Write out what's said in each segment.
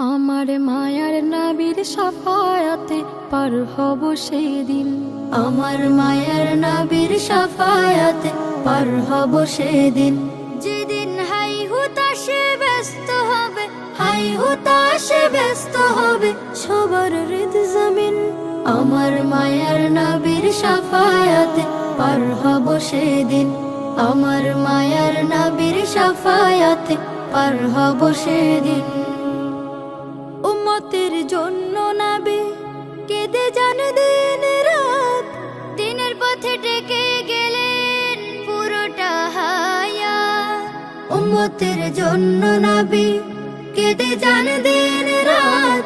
আমার মায়ার নবীর শাফায়াতে পার হব সেদিন। আমার মায়ার নবীর শাফায়াতে পার হব সেদিন। যেদিন হাই হুতাশে ব্যস্ত হবে, হাই হুতাশে ব্যস্ত হবে সবার হৃদ জমিন। আমার মায়ার নবীর শাফায়াতে পার হব সেদিন। আমার মায়ার নবীর শাফায়াতে পার হব সেদিন। উম্মতের জন্য নবী কেঁদে যান দিন রাত, দিনের পথে ডেকে গেলেন পুরোটা হায়াত। উম্মতের জন্য নবী কেঁদে যান দিন রাত,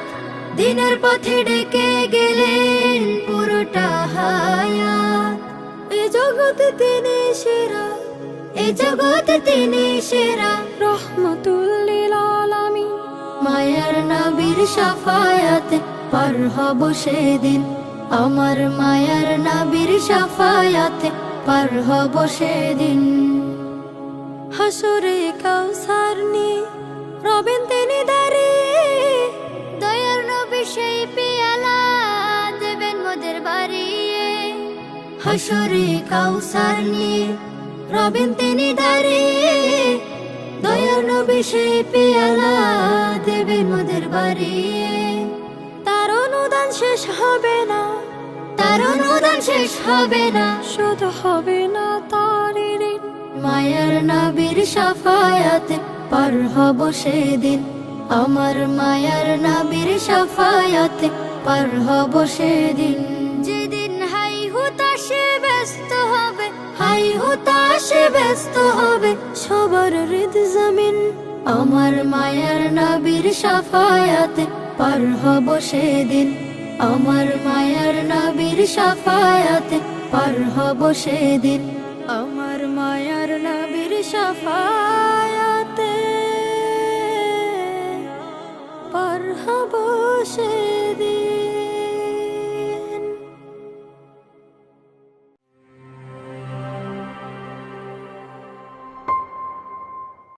দিনের পথে ডেকে গেলেন পুরোটা হায়াত। এ জগতে তিনি সেরা, এ জগতে তিনি সেরা, রহমাতুল লিল আলামিন। মায়ার নবীর শাফায়াতে পার হব সেদিন। আমার মায়ার নবীর শাফায়াতে পার হব সেদিন। হাসরে কাউসার নিয়ে রবেন তিনি দাঁড়িয়ে, দয়ার নবী সেই পেয়ালা দেবেন মোদের বাড়িয়ে। হাসরে কাউসার নিয়ে রবেন তিনি দাঁড়িয়ে, দয়ার নবী সেই পেয়ালা দেবেন মোদের বাড়িয়ে। তার অনুদান শেষ হবে না, তার অনুদান শেষ হবে না, শুধু হবে না তার ঋণ। মায়ার নবীর শাফায়াতে পার হব সেদিন। আমার মায়ার নবীর শাফায়াতে পার হব সেদিন। যেদিন হাই হুতাশে ব্যস্ত হবে, হাই হুতাশে ব্যস্ত হবে সবার হৃদ জমিন। আমার মায়ার নবীর শাফায়াতে পার হব সেদিন। আমার মায়ার নবীর শাফায়াতে পার হব সেদিন। আমার মায়ার নবীর শাফায়াত